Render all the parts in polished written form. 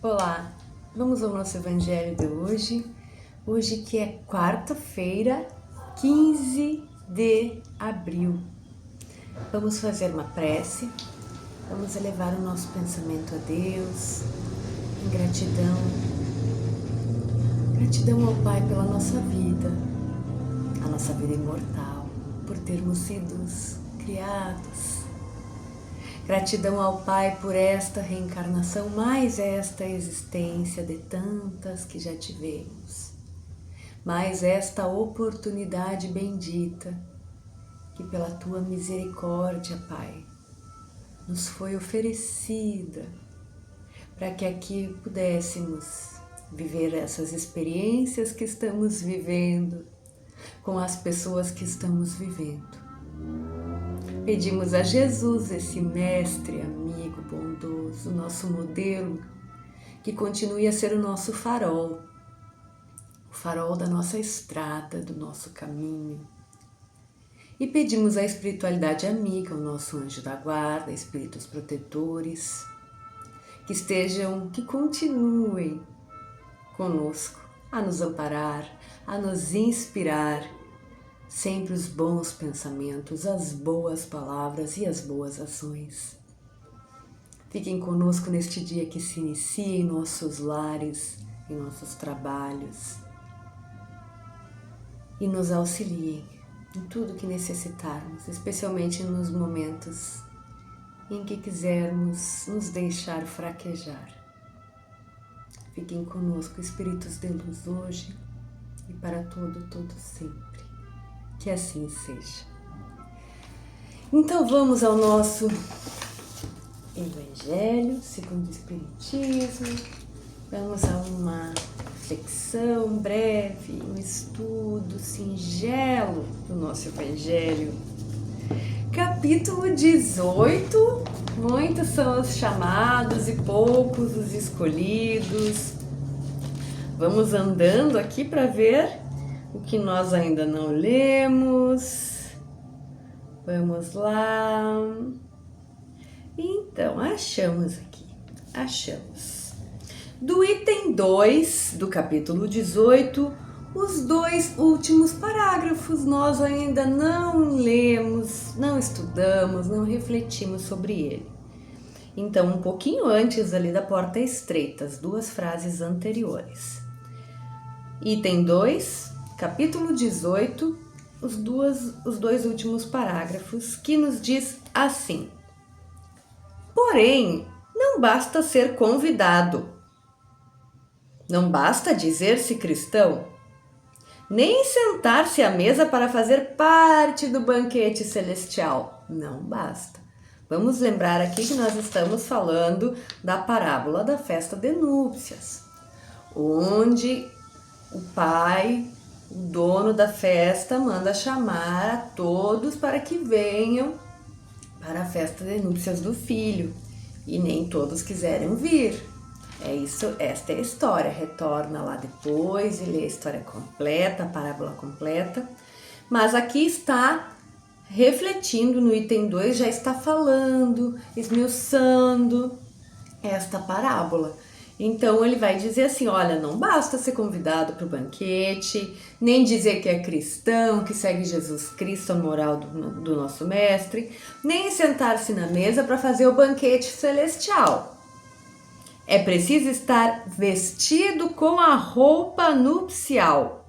Olá, vamos ao nosso evangelho de hoje. Hoje que é quarta-feira, 15 de abril. Vamos fazer uma prece, vamos elevar o nosso pensamento a Deus, em gratidão. Gratidão ao Pai pela nossa vida, a nossa vida imortal, por termos sido criados. Gratidão ao Pai por esta reencarnação, mais esta existência de tantas que já tivemos, mais esta oportunidade bendita que pela Tua misericórdia, Pai, nos foi oferecida para que aqui pudéssemos viver essas experiências que estamos vivendo com as pessoas que estamos vivendo. Pedimos a Jesus, esse mestre, amigo, bondoso, nosso modelo, que continue a ser o nosso farol, o farol da nossa estrada, do nosso caminho. E pedimos à espiritualidade amiga, o nosso anjo da guarda, espíritos protetores, que continuem conosco, a nos amparar, a nos inspirar, sempre os bons pensamentos, as boas palavras e as boas ações. Fiquem conosco neste dia que se inicia em nossos lares, em nossos trabalhos, e nos auxiliem em tudo que necessitarmos, especialmente nos momentos em que quisermos nos deixar fraquejar. Fiquem conosco, Espíritos de luz, hoje e para todo sempre. Que assim seja. Então vamos ao nosso Evangelho segundo o Espiritismo. Vamos a uma reflexão breve, um estudo singelo do nosso Evangelho. Capítulo 18, muitos são os chamados e poucos os escolhidos. Vamos andando aqui para ver o que nós ainda não lemos. Vamos lá. Então, achamos. Do item 2 do capítulo 18, os dois últimos parágrafos nós ainda não lemos, não estudamos, não refletimos sobre ele. Então, um pouquinho antes ali da porta estreita, as duas frases anteriores. Item 2, capítulo 18, os dois últimos parágrafos, que nos diz assim: porém, não basta ser convidado, não basta dizer-se cristão, nem sentar-se à mesa para fazer parte do banquete celestial, não basta. Vamos lembrar aqui que nós estamos falando da parábola da festa de núpcias, onde o pai, o dono da festa, manda chamar a todos para que venham para a festa de núpcias do filho. E nem todos quiseram vir. Esta é a história. Retorna lá depois e lê a história completa, a parábola completa. Mas aqui está refletindo no item 2, já está falando, esmiuçando esta parábola. Então ele vai dizer assim, olha, não basta ser convidado para o banquete, nem dizer que é cristão, que segue Jesus Cristo, a moral do nosso mestre, nem sentar-se na mesa para fazer o banquete celestial. É preciso estar vestido com a roupa nupcial,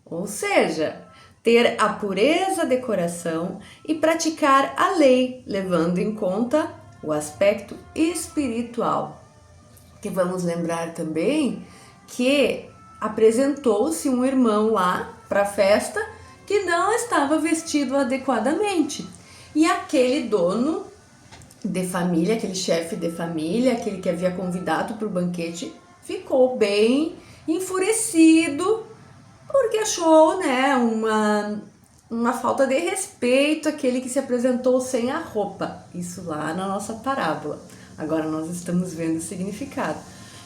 ou seja, ter a pureza de coração e praticar a lei, levando em conta o aspecto espiritual. Que vamos lembrar também que apresentou-se um irmão lá para a festa que não estava vestido adequadamente. E aquele dono de família, aquele chefe de família, aquele que havia convidado para o banquete, ficou bem enfurecido porque achou, uma falta de respeito aquele que se apresentou sem a roupa. Isso lá na nossa parábola. Agora nós estamos vendo o significado.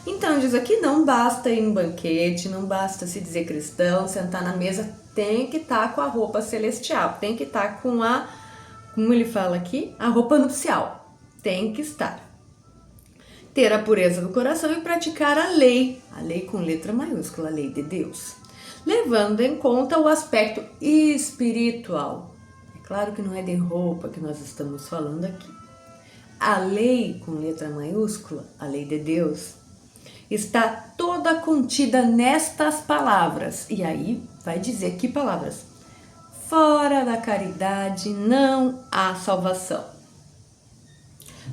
Então diz aqui, não basta ir no banquete, não basta se dizer cristão, sentar na mesa, tem que estar com a roupa celestial, tem que estar com como ele fala aqui, a roupa nupcial, tem que estar. ter a pureza do coração e praticar a lei com letra maiúscula, a lei de Deus, levando em conta o aspecto espiritual. É claro que não é de roupa que nós estamos falando aqui. A lei com letra maiúscula, a lei de Deus, está toda contida nestas palavras. E aí vai dizer que palavras? Fora da caridade não há salvação.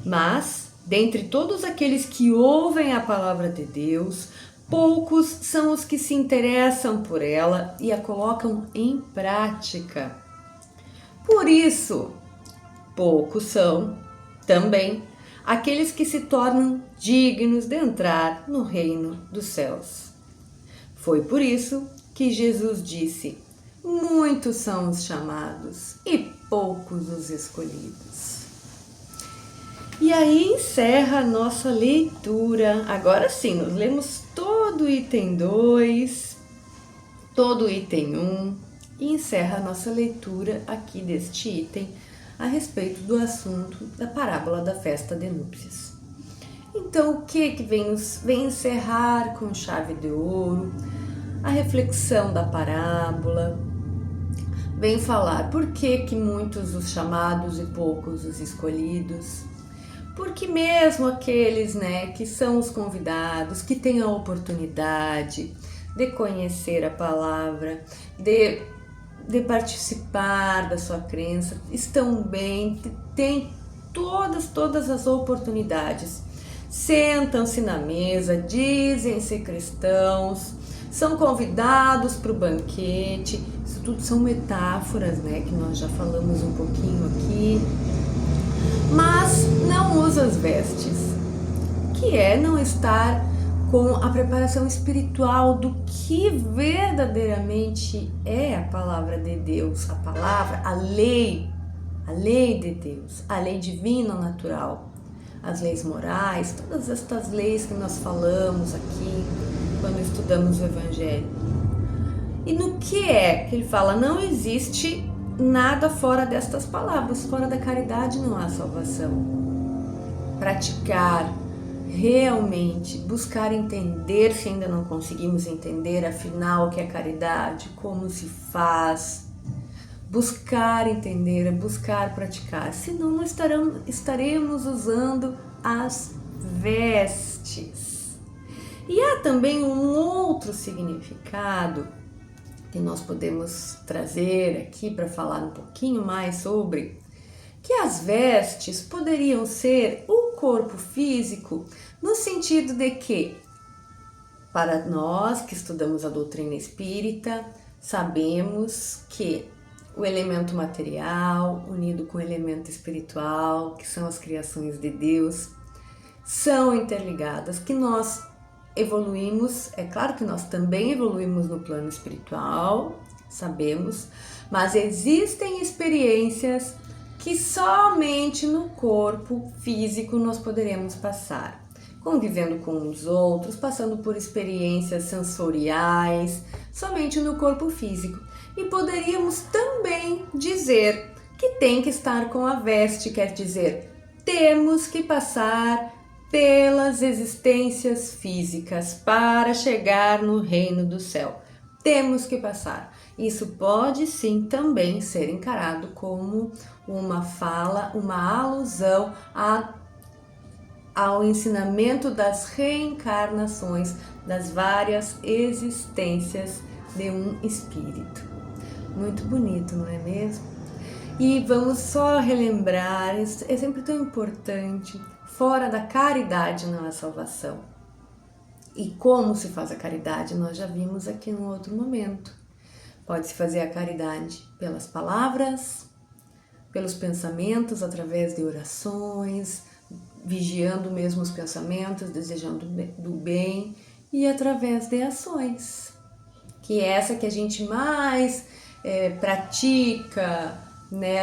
Mas, dentre todos aqueles que ouvem a palavra de Deus, poucos são os que se interessam por ela e a colocam em prática. Por isso, poucos são também aqueles que se tornam dignos de entrar no reino dos céus. Foi por isso que Jesus disse: muitos são os chamados e poucos os escolhidos. E aí encerra a nossa leitura. Agora sim, nós lemos todo o item 2, todo o item 1 e encerra a nossa leitura aqui deste item a respeito do assunto da parábola da festa de núpcias. Então, o que vem encerrar com chave de ouro a reflexão da parábola, vem falar por que muitos os chamados e poucos os escolhidos. Porque mesmo aqueles, que são os convidados, que têm a oportunidade de conhecer a palavra, de participar da sua crença, estão bem, têm todas as oportunidades. Sentam-se na mesa, dizem-se cristãos, são convidados para o banquete. Isso tudo são metáforas, que nós já falamos um pouquinho aqui. Mas não usa as vestes, que é não estar com a preparação espiritual do que verdadeiramente é a palavra de Deus, a palavra, a lei de Deus, a lei divina natural, as leis morais, todas estas leis que nós falamos aqui quando estudamos o Evangelho. E no que ele fala? Não existe nada fora destas palavras, fora da caridade não há salvação. Praticar realmente, buscar entender, se ainda não conseguimos entender, afinal, o que é caridade, como se faz, buscar entender, buscar praticar, senão não estaremos usando as vestes. E há também um outro significado que nós podemos trazer aqui para falar um pouquinho mais sobre, que as vestes poderiam ser o corpo físico, no sentido de que, para nós que estudamos a doutrina espírita, sabemos que o elemento material unido com o elemento espiritual, que são as criações de Deus, são interligadas, que nós evoluímos, é claro que nós também evoluímos no plano espiritual, sabemos, mas existem experiências que somente no corpo físico nós poderemos passar, convivendo com os outros, passando por experiências sensoriais, somente no corpo físico. E poderíamos também dizer que tem que estar com a veste, quer dizer, temos que passar pelas existências físicas para chegar no reino do céu. Temos que passar. Isso pode sim também ser encarado como uma fala, uma alusão ao ensinamento das reencarnações, das várias existências de um espírito. Muito bonito, não é mesmo? E vamos só relembrar, é sempre tão importante, fora da caridade não há salvação. E como se faz a caridade, nós já vimos aqui num outro momento. Pode-se fazer a caridade pelas palavras, pelos pensamentos, através de orações, vigiando mesmo os pensamentos, desejando do bem, e através de ações, que é essa que a gente mais pratica,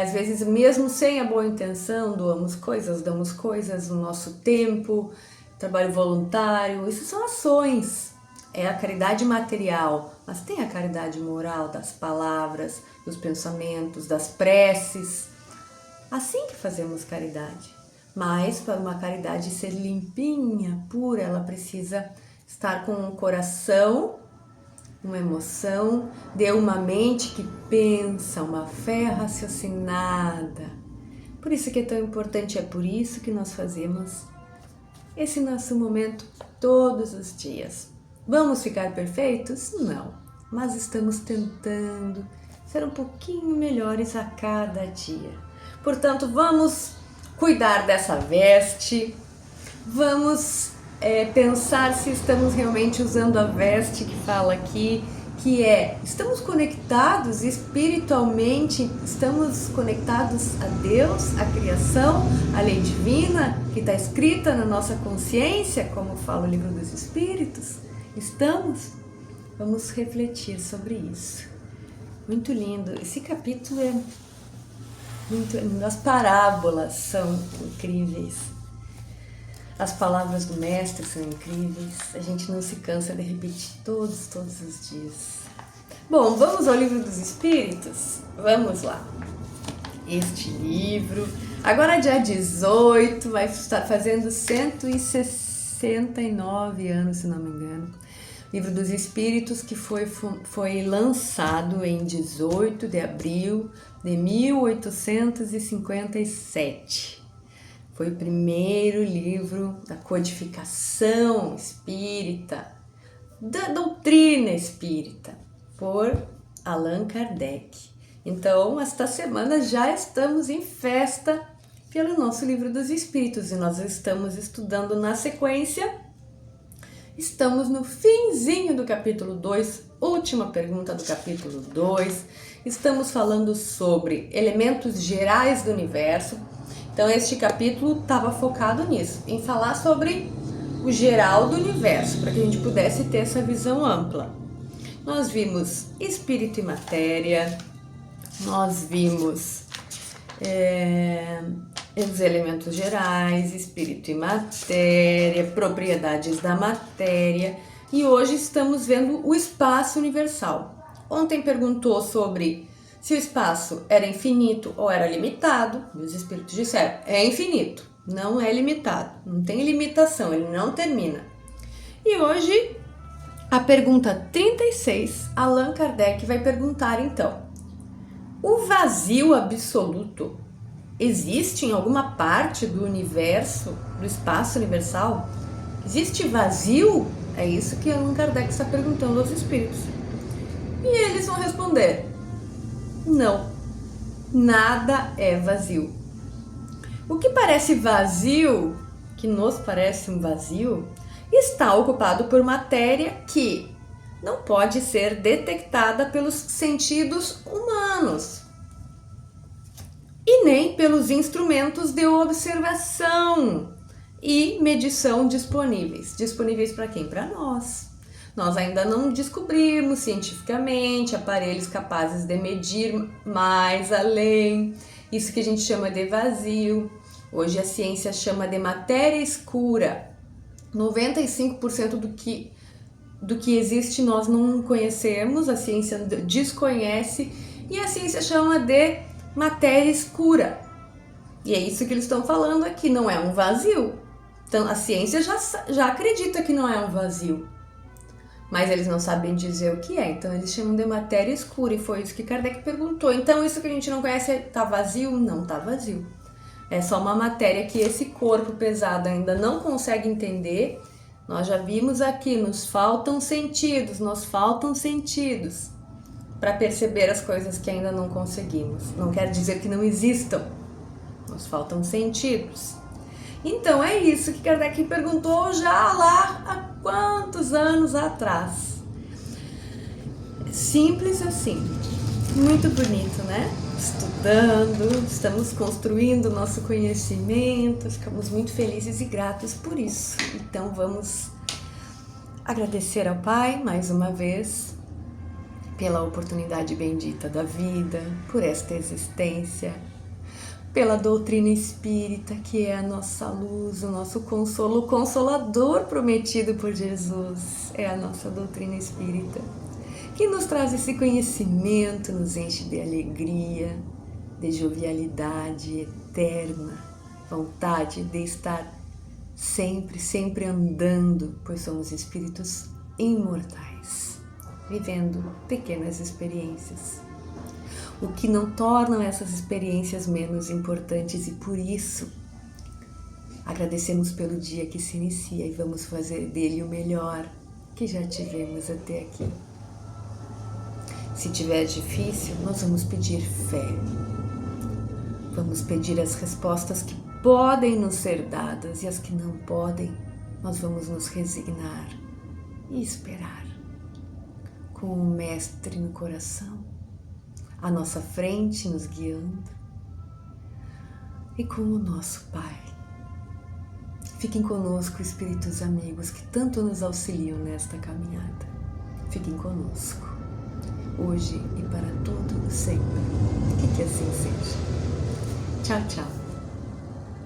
às vezes mesmo sem a boa intenção, damos coisas, o nosso tempo, trabalho voluntário, isso são ações, é a caridade material, mas tem a caridade moral das palavras, dos pensamentos, das preces, assim que fazemos caridade, Mas para uma caridade ser limpinha, pura, ela precisa estar com um coração, uma emoção, de uma mente que pensa, uma fé raciocinada. Por isso que é tão importante, é por isso que nós fazemos esse nosso momento todos os dias. Vamos ficar perfeitos? Não, mas estamos tentando ser um pouquinho melhores a cada dia. Portanto, vamos cuidar dessa veste, vamos pensar se estamos realmente usando a veste que fala aqui, que estamos conectados espiritualmente, estamos conectados a Deus, a criação, a lei divina que está escrita na nossa consciência, como fala o Livro dos Espíritos. Estamos? Vamos refletir sobre isso. Muito lindo. Esse capítulo é muito lindo. As parábolas são incríveis. As palavras do Mestre são incríveis. A gente não se cansa de repetir todos os dias. Bom, vamos ao Livro dos Espíritos? Vamos lá. Este livro, agora dia 18, vai estar fazendo 169 anos, se não me engano. Livro dos Espíritos, que foi lançado em 18 de abril de 1857. Foi o primeiro livro da codificação espírita, da doutrina espírita, por Allan Kardec. Então, esta semana já estamos em festa pelo nosso Livro dos Espíritos e nós estamos estudando na sequência. Estamos no finzinho do capítulo 2, última pergunta do capítulo 2. Estamos falando sobre elementos gerais do universo. Então, este capítulo estava focado nisso, em falar sobre o geral do universo, para que a gente pudesse ter essa visão ampla. Nós vimos espírito e matéria, nós vimos os elementos gerais, espírito e matéria, propriedades da matéria, e hoje estamos vendo o espaço universal. Ontem perguntou sobre se o espaço era infinito ou era limitado, e os espíritos disseram, é infinito, não é limitado, não tem limitação, ele não termina. E hoje, a pergunta 36, Allan Kardec vai perguntar então, o vazio absoluto existe em alguma parte do universo, do espaço universal? Existe vazio? É isso que Allan Kardec está perguntando aos espíritos. E eles vão responder, não, nada é vazio. O que parece vazio, que nos parece um vazio, está ocupado por matéria que não pode ser detectada pelos sentidos humanos e nem pelos instrumentos de observação e medição disponíveis. Disponíveis para quem? Para nós. Nós ainda não descobrimos cientificamente aparelhos capazes de medir mais além. Isso que a gente chama de vazio. Hoje a ciência chama de matéria escura. 95% do que existe nós não conhecemos, a ciência desconhece e a ciência chama de matéria escura. E é isso que eles estão falando aqui, não é um vazio. Então a ciência já acredita que não é um vazio, mas eles não sabem dizer o que é, então eles chamam de matéria escura e foi isso que Kardec perguntou. Então isso que a gente não conhece está vazio? Não está vazio. É só uma matéria que esse corpo pesado ainda não consegue entender. Nós já vimos aqui, nos faltam sentidos para perceber as coisas que ainda não conseguimos. Não quer dizer que não existam, nos faltam sentidos. Então é isso que Kardec perguntou já lá há quantos anos atrás. Simples assim, muito bonito, né? Estudando, estamos construindo nosso conhecimento, ficamos muito felizes e gratos por isso. Então vamos agradecer ao Pai mais uma vez pela oportunidade bendita da vida, por esta existência, pela doutrina espírita, que é a nossa luz, o nosso consolo, o consolador prometido por Jesus, é a nossa doutrina espírita, que nos traz esse conhecimento, nos enche de alegria, de jovialidade eterna, vontade de estar sempre, sempre andando, pois somos espíritos imortais, vivendo pequenas experiências, o que não tornam essas experiências menos importantes, e por isso agradecemos pelo dia que se inicia e vamos fazer dele o melhor que já tivemos até aqui. Se tiver difícil, nós vamos pedir fé. Vamos pedir as respostas que podem nos ser dadas, e as que não podem, nós vamos nos resignar e esperar, com o Mestre no coração, à nossa frente nos guiando, e com o nosso Pai. Fiquem conosco, espíritos amigos que tanto nos auxiliam nesta caminhada. Fiquem conosco, hoje e para todo sempre. Que assim seja. Tchau, tchau.